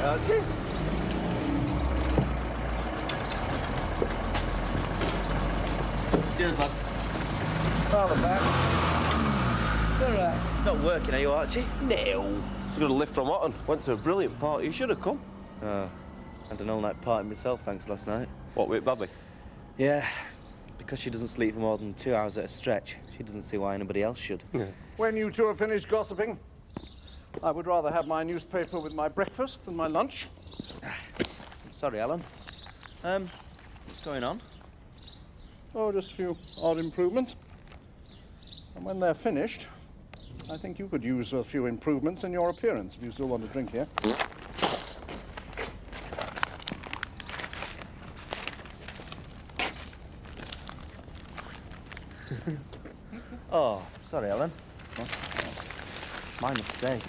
right, Archie. Cheers, lads. Father back. You're not working, are you, Archie? No. Just got a lift from Otten. Went to a brilliant party. You should have come. Had an all-night party myself, thanks, last night. What, with Badly? Yeah. Because she doesn't sleep for more than 2 hours at a stretch, she doesn't see why anybody else should. Yeah. When you two are finished gossiping, I would rather have my newspaper with my breakfast than my lunch. Sorry, Alan. What's going on? Oh, just a few odd improvements. And when they're finished, I think you could use a few improvements in your appearance if you still want to drink here. Oh, sorry, Alan. Oh, my mistake.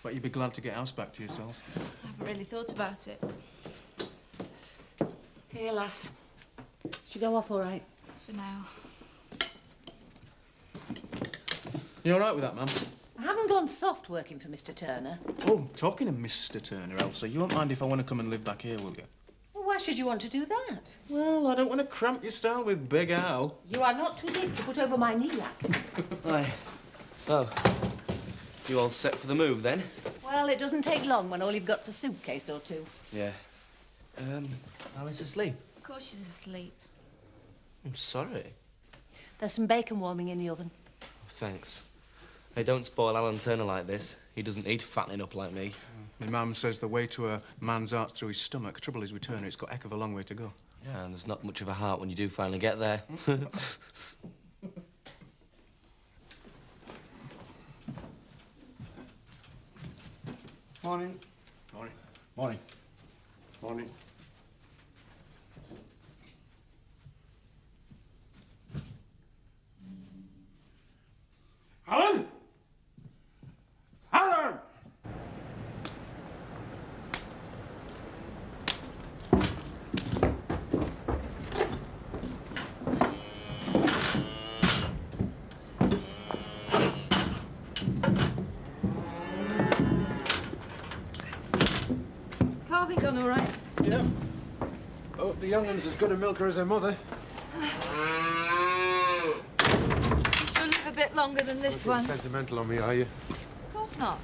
But you'd be glad to get house back to yourself. I haven't really thought about it. Here, lass. She go off all right? For now. You all right with that, ma'am? I haven't gone soft working for Mr. Turner. Oh, talking of Mr. Turner, Elsa, you won't mind if I want to come and live back here, will you? Well, why should you want to do that? Well, I don't want to cramp your style with Big Al. You are not too big to put over my knee lap. Aye. Oh. You all set for the move, then? Well, it doesn't take long when all you've got's a suitcase or two. Yeah. Alice asleep? Of course she's asleep. I'm sorry. There's some bacon warming in the oven. Oh, thanks. Hey, don't spoil Alan Turner like this. He doesn't need fattening up like me. My mum says the way to a man's heart's through his stomach. Trouble is with Turner, it's got a heck of a long way to go. Yeah, and there's not much of a heart when you do finally get there. Morning. Morning. Morning. Morning. Alan! Alan! Carving gone all right? Yeah. Oh, the young one's as good a milker as her mother. She'll live a bit longer than this one. Sentimental on me, are you? Of course not.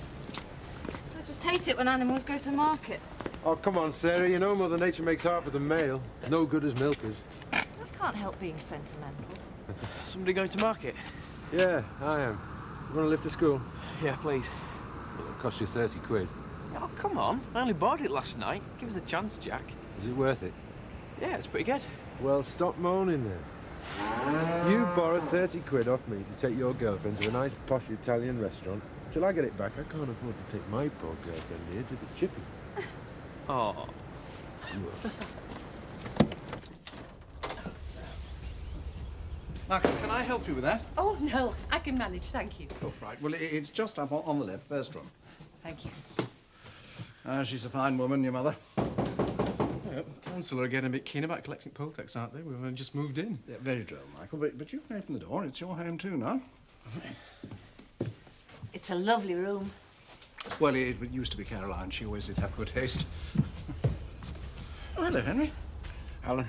I just hate it when animals go to market. Oh, come on, Sarah. You know Mother Nature makes half of the male. No good as milkers. I can't help being sentimental. Somebody going to market? Yeah, I am. You want to lift to school? Yeah, please. It'll cost you 30 quid. Oh, come on. I only bought it last night. Give us a chance, Jack. Is it worth it? Yeah, it's pretty good. Well, stop moaning then. You borrow 30 quid off me to take your girlfriend to a nice posh Italian restaurant. Till I get it back, I can't afford to take my poor girlfriend here to the chippy. Oh. Now, can I help you with that? Oh, no, I can manage, thank you. Oh, right. Well, it's just up on the left, first room. Thank you. She's a fine woman, your mother. Council are getting a bit keen about collecting poll tax, aren't they? We've only just moved in. Yeah, very droll, Michael, but you can open the door. It's your home too now. It's a lovely room. Well, it used to be Caroline. She always did have good taste. Oh, hello, Henry. Alan,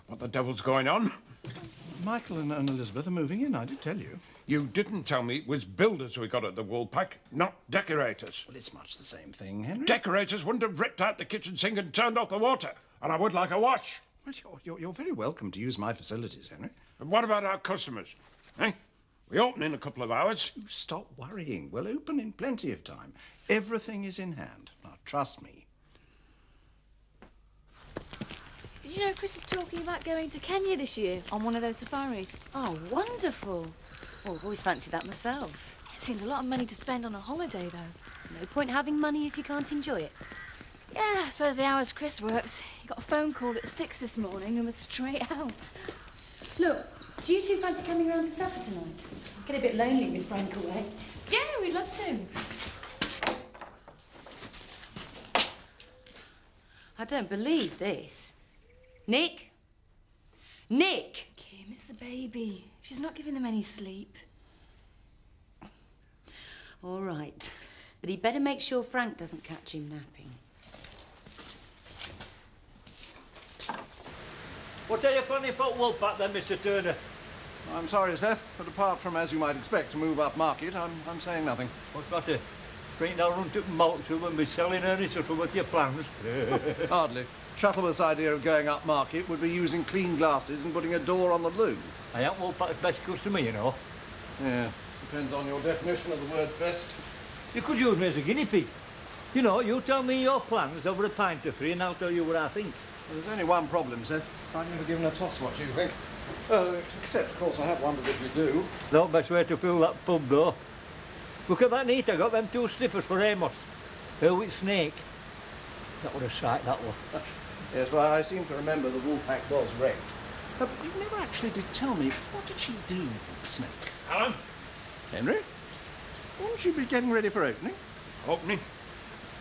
what the devil's going on? Michael and Elizabeth are moving in, I did tell you. You didn't tell me it was builders we got at the Woolpack, not decorators. Well, it's much the same thing, Henry. Decorators wouldn't have ripped out the kitchen sink and turned off the water, and I would like a wash. Well, you're very welcome to use my facilities, Henry. And what about our customers? Eh? We open in a couple of hours. You stop worrying. We'll open in plenty of time. Everything is in hand. Now, trust me. Did you know Chris is talking about going to Kenya this year on one of those safaris? Oh, wonderful. Well, I've always fancied that myself. Seems a lot of money to spend on a holiday, though. No point having money if you can't enjoy it. Yeah, I suppose the hours Chris works. He got a phone call at 6 this morning and was straight out. Look, do you two fancy coming round for supper tonight? Get a bit lonely with Frank away. Yeah, we'd love to. I don't believe this. Nick? Nick! Kim, it's the baby. She's not giving them any sleep. All right. But he'd better make sure Frank doesn't catch him napping. What are you planning for Woolpack then, Mr. Turner? I'm sorry, Seth, but apart from, as you might expect, to move up market, I'm saying nothing. What's the matter? Ain't now run to Malta and be selling any Shuttle with your plans? Hardly. Shuttleworth's idea of going up market would be using clean glasses and putting a door on the loo. I ain't Woolpack's best customer, you know. Yeah, depends on your definition of the word best. You could use me as a guinea pig. You know, you tell me your plans over a pint or three and I'll tell you what I think. Well, there's only one problem, Seth. I've never given a toss what you think. Except, of course, I have wondered if you do. No best way to fill that pub, though. Look at that neat, I got them 2 slippers for Amos. Her with Snake. That was a sight, that was. Yes, well, I seem to remember the Woolpack was wrecked. But you never actually did tell me, what did she do with the Snake? Alan? Henry? Wouldn't you be getting ready for opening? Opening?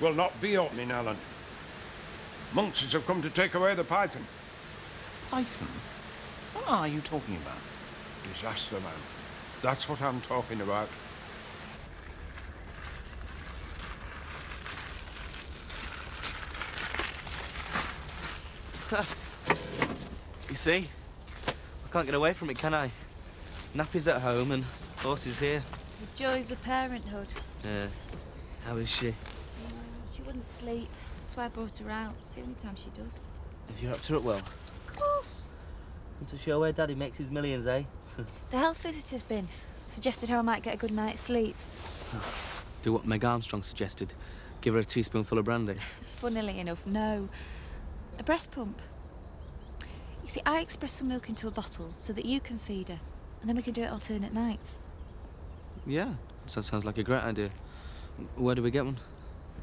Will not be opening, Alan. Monks have come to take away the python. Python? What are you talking about? Disaster, man. That's what I'm talking about. You see? I can't get away from it, can I? Nappy's at home and horse is here. The joys of parenthood. Yeah. How is she? She wouldn't sleep. That's why I brought her out. It's the only time she does. Have you wrapped her up well? Of course. Want to show where Daddy makes his millions, eh? The health visitor's been. Suggested how I might get a good night's sleep. Do what Meg Armstrong suggested. Give her a teaspoonful of brandy. Funnily enough, no. A breast pump. You see, I express some milk into a bottle so that you can feed her. And then we can do it alternate nights. Yeah, that sounds like a great idea. Where do we get one?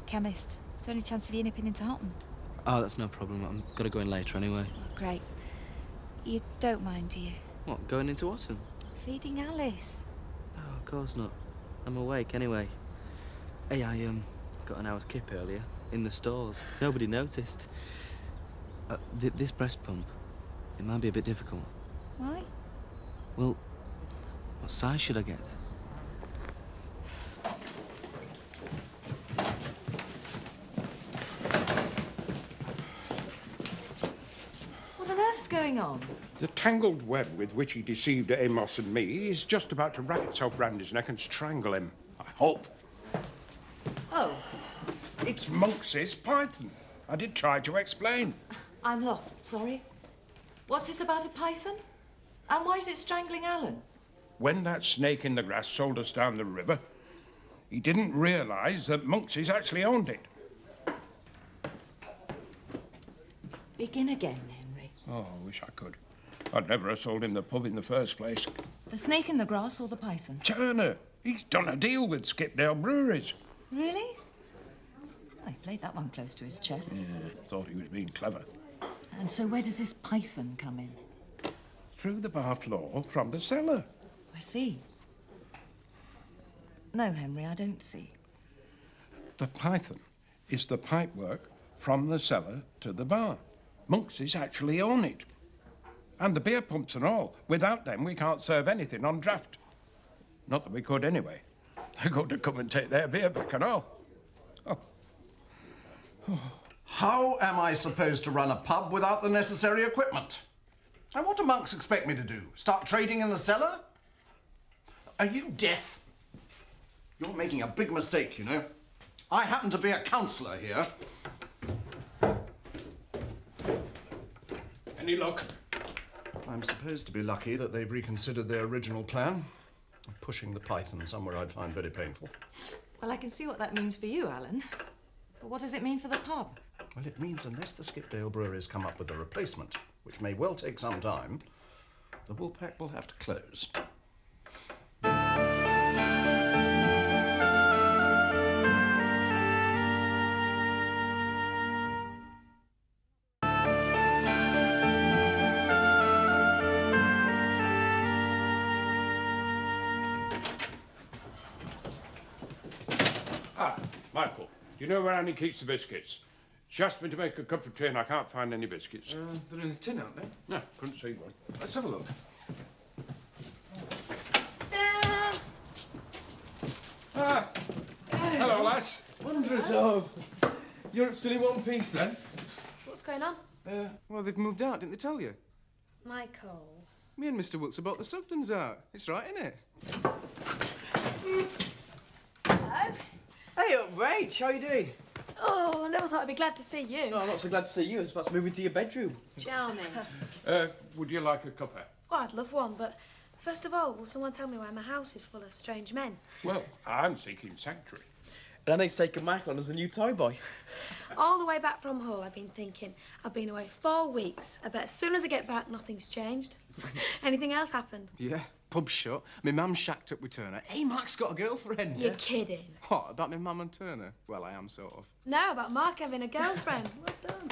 Chemist. Is there any chance of you nipping into Houghton? Oh, that's no problem. I'm gonna go in later anyway. Oh, great. You don't mind, do you? What, going into Watson? Feeding Alice. Oh, of course not. I'm awake anyway. Hey, I got an hour's kip earlier in the stores. Nobody noticed. This breast pump, it might be a bit difficult. Why? Well, what size should I get? What on earth's going on? The tangled web with which he deceived Amos and me is just about to wrap itself round his neck and strangle him. I hope. Oh, It's Monks's python. I did try to explain. I'm lost, sorry. What's this about a python? And why is it strangling Alan? When that snake in the grass sold us down the river, he didn't realise that Monks's actually owned it. Begin again, Henry. Oh, I wish I could. I'd never have sold him the pub in the first place. The snake in the grass or the python? Turner, he's done a deal with Skipdale Breweries. Really? I played that one close to his chest. Yeah, thought he was being clever. And so where does this python come in? Through the bar floor from the cellar. I see. No, Henry, I don't see. The python is the pipework from the cellar to the bar. Monks's actually own it. And the beer pumps and all. Without them, we can't serve anything on draft. Not that we could anyway. They're going to come and take their beer back and all. Oh. How am I supposed to run a pub without the necessary equipment? And what do monks expect me to do? Start trading in the cellar? Are you deaf? You're making a big mistake, you know. I happen to be a councillor here. Any luck? I'm supposed to be lucky that they've reconsidered their original plan. Pushing the python somewhere I'd find very painful. Well, I can see what that means for you, Alan. But what does it mean for the pub? Well, it means unless the Skipdale Breweries come up with a replacement, which may well take some time, the Woolpack will have to close. Ah, Michael, do you know where Annie keeps the biscuits? She asked me to make a cup of tea and I can't find any biscuits. They're in the tin, aren't they? No, couldn't see one. Let's have a look. Ah! Hello, lass. Wondrous, oh. You're still in one piece, then? What's going on? Well, they've moved out, didn't they tell you? Michael. Me and Mr. Wilkes bought the Sugdens out. It's right, isn't it? Hello. Hey up, Rach, how you doing? Oh, I never thought I'd be glad to see you. No, I'm not so glad to see you. I was about to move into your bedroom. Charming. Would you like a cuppa? Oh, I'd love one, but first of all, will someone tell me why my house is full of strange men? Well, I'm seeking sanctuary. And I need to take a Michael on as a new toy boy. All the way back from Hull, I've been thinking, I've been away 4 weeks. I bet as soon as I get back, nothing's changed. Anything else happened? Yeah, pub shut. My mum shacked up with Turner. Hey, Mark's got a girlfriend. You're kidding. What, about my mum and Turner? Well, I am, sort of. No, about Mark having a girlfriend. Well done.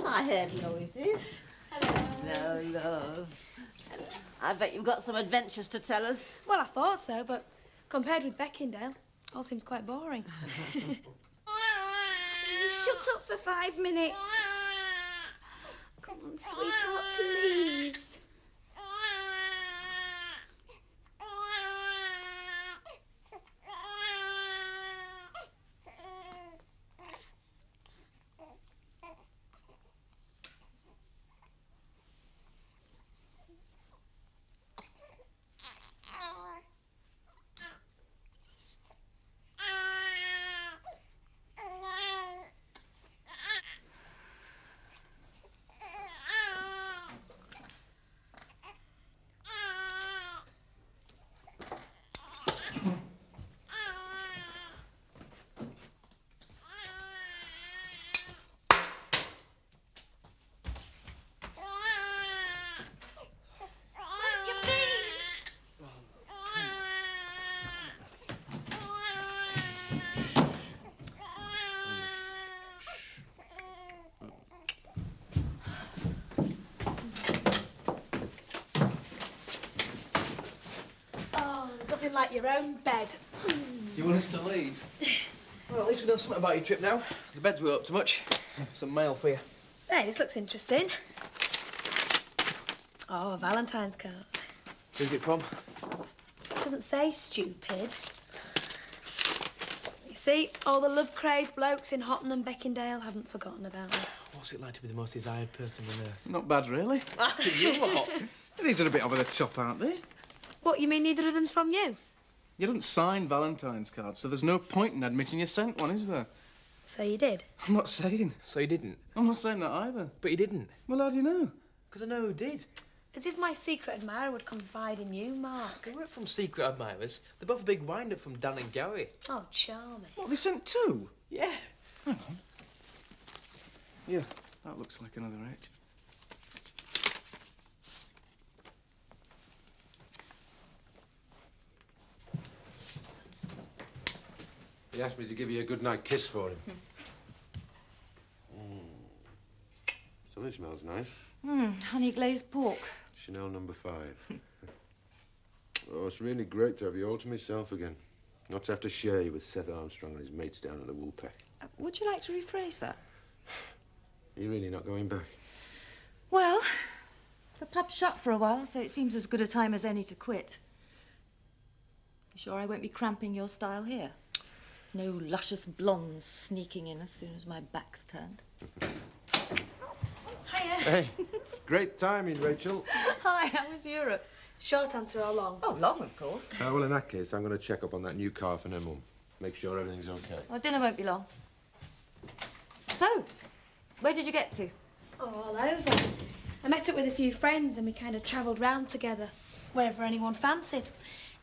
I heard noises. Hello, love. I bet you've got some adventures to tell us. Well, I thought so, but compared with Beckindale, all seems quite boring. Shut up for 5 minutes. Come on, sweetheart, please. Like your own bed. You want us to leave? Well, at least we know something about your trip now. The beds were up too much. Some mail for you. Hey, this looks interesting. Oh, a Valentine's card. Who's it from? Doesn't say, stupid. You see, all the love-crazed blokes in Houghton and Beckindale haven't forgotten about me. What's it like to be the most desired person on earth? Not bad, really. You what? These are a bit over the top, aren't they? What, you mean neither of them's from you? You don't sign Valentine's cards, so there's no point in admitting you sent one, is there? So you did? I'm not saying. So you didn't? I'm not saying that either. But you didn't? Well, how do you know? Because I know who did. As if my secret admirer would confide in you, Mark. They weren't from secret admirers. They're both a big wind-up from Dan and Gary. Oh, charming. What, they sent 2? Yeah. Hang on. Yeah, that looks like another H. He asked me to give you a goodnight kiss for him. Something smells nice. Honey glazed pork. Chanel number 5. Oh, it's really great to have you all to myself again. Not to have to share you with Seth Armstrong and his mates down at the Woolpack. Would you like to rephrase that? Are you really not going back? Well, the pub's shut for a while, so it seems as good a time as any to quit. You sure I won't be cramping your style here? No luscious blondes sneaking in as soon as my back's turned. Hiya. Hey, great timing, Rachel. Hi, how was Europe? Short answer or long? Oh, long, of course. Well, in that case, I'm going to check up on that new car for her mum. Make sure everything's okay. Well, dinner won't be long. So, where did you get to? Oh, all over. I met up with a few friends and we kind of travelled round together, wherever anyone fancied.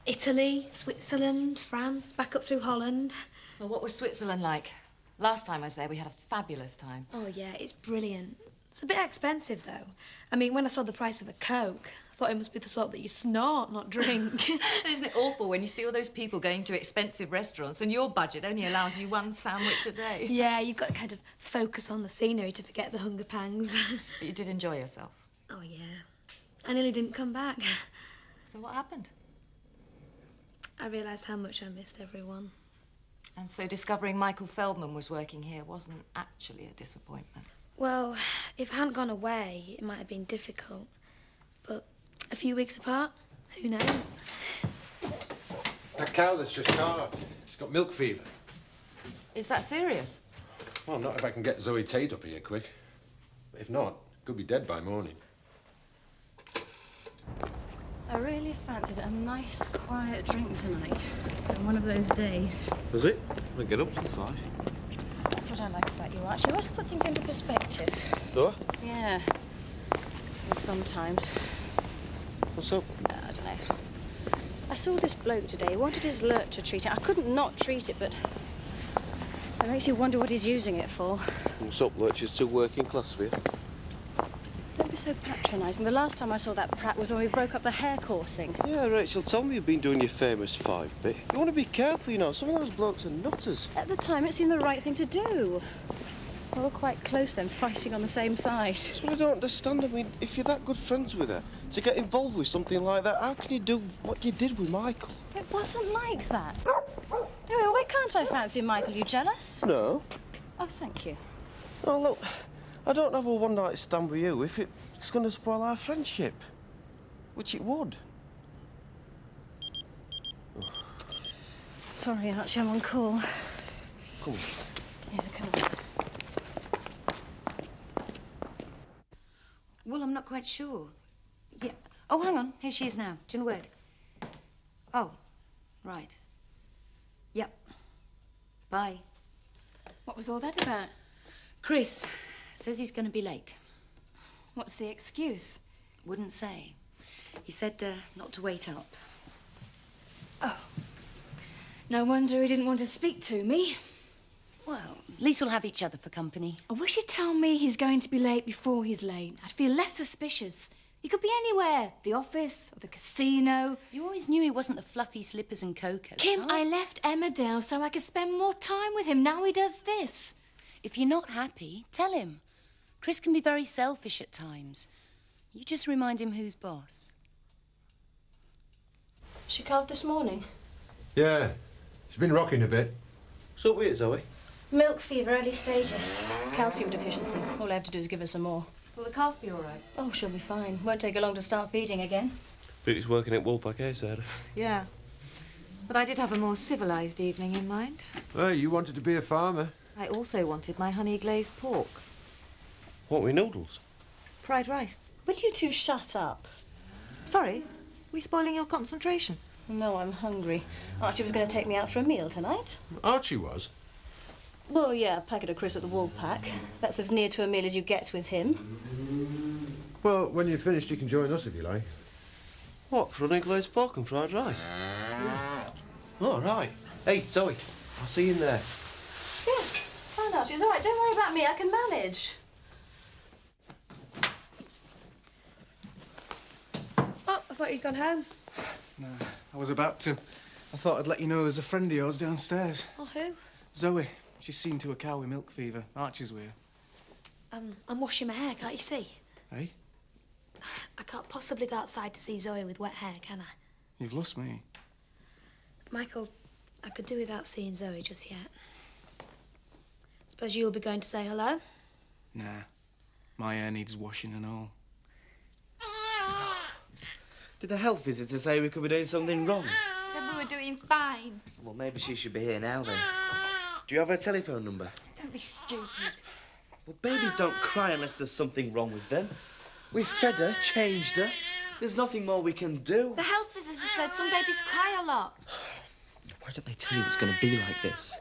Italy, Switzerland, France, back up through Holland. Well, what was Switzerland like? Last time I was there, we had a fabulous time. Oh, yeah, it's brilliant. It's a bit expensive, though. I mean, when I saw the price of a Coke, I thought it must be the sort that you snort, not drink. Isn't it awful when you see all those people going to expensive restaurants and your budget only allows you 1 sandwich a day? Yeah, you've got to kind of focus on the scenery to forget the hunger pangs. But you did enjoy yourself. Oh, yeah. I nearly didn't come back. So what happened? I realised how much I missed everyone. And so discovering Michael Feldman was working here wasn't actually a disappointment? Well, if I hadn't gone away, it might have been difficult. But a few weeks apart, who knows? That cow that's just calved, she's got milk fever. Is that serious? Well, not if I can get Zoe Tate up here quick. If not, could be dead by morning. I really fancied a nice, quiet drink tonight. It's been one of those days. Was it? I get up till 5. That's what I like about you, Archie. You always put things into perspective. Do I? Yeah. Well, sometimes. What's up? I don't know. I saw this bloke today. He wanted his lurch to treat it. I couldn't not treat it, but it makes you wonder what he's using it for. What's up, Lurch? It's too working class for you. Don't be so patronising. The last time I saw that prat was when we broke up the hair coursing. Yeah, Rachel, tell me you've been doing your famous 5-bit. You want to be careful, you know. Some of those blokes are nutters. At the time, it seemed the right thing to do. We were quite close then, fighting on the same side. That's what I don't understand. I mean, if you're that good friends with her, to get involved with something like that, how can you do what you did with Michael? It wasn't like that. Anyway, why can't I fancy Michael? You jealous? No. Oh, thank you. Oh, look, I don't have a one-night stand with you if it's going to spoil our friendship. Which it would. Sorry, Archie, I'm on call. Come on. Yeah, come on. Well, I'm not quite sure. Yeah. Oh, hang on. Here she is now. Do you know word? Oh, right. Yep. Bye. What was all that about? Chris says he's going to be late. What's the excuse? Wouldn't say. He said not to wait up. Oh. No wonder he didn't want to speak to me. Well, at least we'll have each other for company. I wish he'd tell me he's going to be late before he's late. I'd feel less suspicious. He could be anywhere. The office or the casino. You always knew he wasn't the fluffy slippers and cocoa. Kim, I left Emmerdale so I could spend more time with him. Now he does this. If you're not happy, tell him. Chris can be very selfish at times. You just remind him who's boss. She calved this morning? Yeah, she's been rocking a bit. So weird, Zoe. Milk fever, early stages. Calcium deficiency. All I have to do is give her some more. Will the calf be all right? Oh, she'll be fine. Won't take her long to start feeding again. Peter's working at Woolpack, eh, Sarah? Yeah. But I did have a more civilised evening in mind. Well, you wanted to be a farmer. I also wanted my honey glazed pork. What, with noodles? Fried rice. Will you two shut up? Sorry, we spoiling your concentration? No, I'm hungry. Archie was going to take me out for a meal tonight. Archie was. Well, yeah, a packet of Chris at the Woolpack. That's as near to a meal as you get with him. Well, when you're finished, you can join us if you like. What, for honey glazed pork and fried rice? All right. Hey, Zoe, I'll see you in there. Yes, fine, Archie. It's all right. Don't worry about me. I can manage. Oh, I thought you'd gone home. No, I was about to. I thought I'd let you know there's a friend of yours downstairs. Oh, who? Zoe. She's seen to a cow with milk fever. Archie's with her. I'm washing my hair, can't you see? Hey? I can't possibly go outside to see Zoe with wet hair, can I? You've lost me. Michael, I could do without seeing Zoe just yet. Suppose you'll be going to say hello? Nah. My hair needs washing and all. Did the health visitor say we could be doing something wrong? She said we were doing fine. Well, maybe she should be here now, then. Do you have her telephone number? Don't be stupid. Well, babies don't cry unless there's something wrong with them. We've fed her, changed her. There's nothing more we can do. The health visitor said some babies cry a lot. Why don't they tell you it's going to be like this?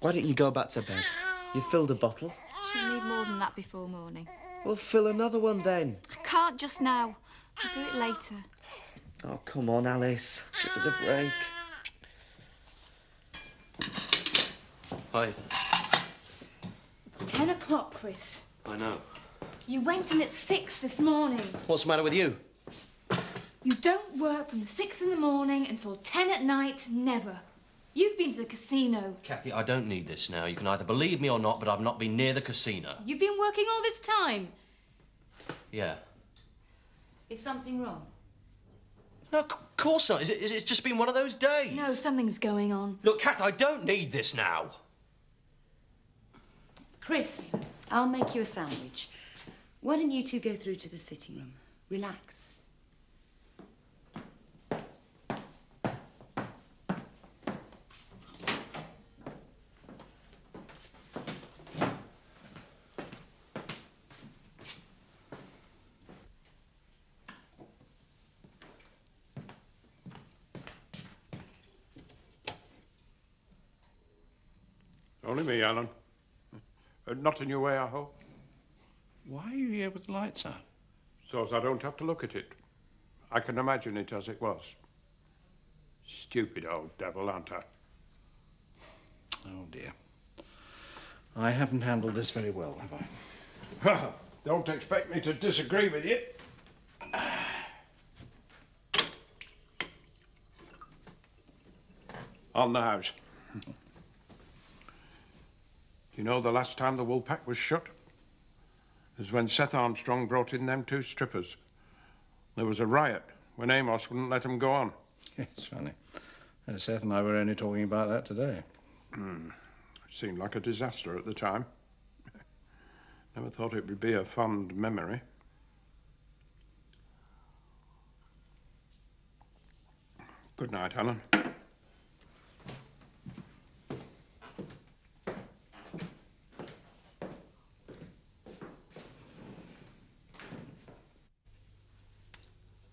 Why don't you go back to bed? You filled a bottle. She'll need more than that before morning. Well, fill another one then. I can't just now. I'll do it later. Oh, come on, Alice. Give us a break. Hi. It's 10 o'clock, Chris. I know. You went in at 6 this morning. What's the matter with you? You don't work from 6 in the morning until 10 at night, never. You've been to the casino. Kathy, I don't need this now. You can either believe me or not, but I've not been near the casino. You've been working all this time. Yeah. Is something wrong? No, of course not. It's just been one of those days. No, something's going on. Look, Kath, I don't need this now. Chris, I'll make you a sandwich. Why don't you two go through to the sitting room? Relax. Only me, Alan. Not in your way, I hope. Why are you here with the lights out? So as I don't have to look at it. I can imagine it as it was. Stupid old devil, aren't I? Oh, dear. I haven't handled this very well, have I? Don't expect me to disagree with you. On the house. You know the last time the wool pack was shut? It was when Seth Armstrong brought in them 2 strippers. There was a riot when Amos wouldn't let them go on. It's funny. Seth and I were only talking about that today. Seemed like a disaster at the time. Never thought it would be a fond memory. Good night, Alan.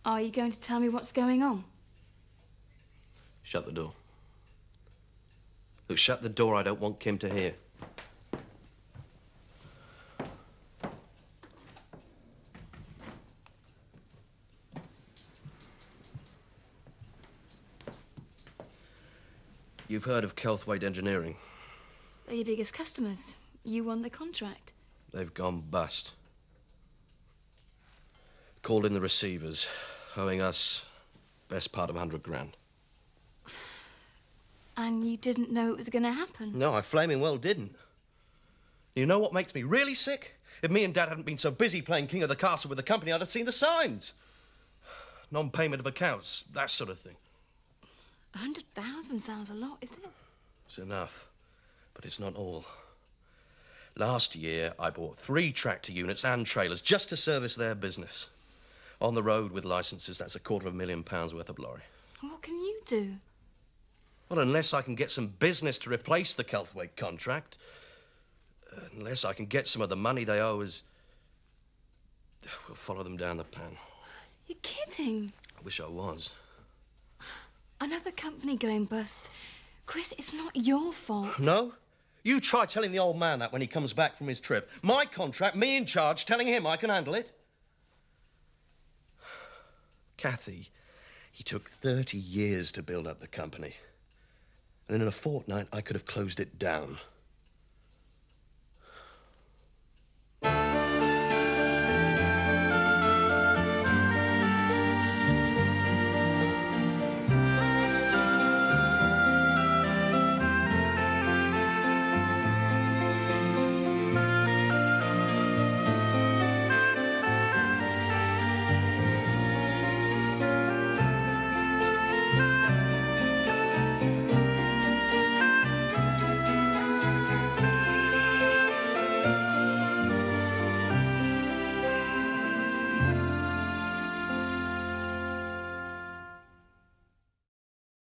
Are you going to tell me what's going on? Shut the door. Look, shut the door. I don't want Kim to hear. You've heard of Kelthwaite Engineering? They're your biggest customers. You won the contract. They've gone bust. Called in the receivers, owing us best part of 100 grand. And you didn't know it was going to happen? No, I flaming well didn't. You know what makes me really sick? If me and Dad hadn't been so busy playing King of the Castle with the company, I'd have seen the signs. Non-payment of accounts, that sort of thing. 100,000 sounds a lot, isn't it? It's enough, but it's not all. Last year, I bought 3 tractor units and trailers just to service their business. On the road with licenses, that's £250,000 worth of lorry. What can you do? Well, unless I can get some business to replace the Kelthwaite contract, unless I can get some of the money they owe us, we'll follow them down the pan. You're kidding. I wish I was. Another company going bust. Chris, it's not your fault. No? You try telling the old man that when he comes back from his trip. My contract, me in charge, telling him I can handle it. Kathy, he took 30 years to build up the company. And in a fortnight, I could have closed it down.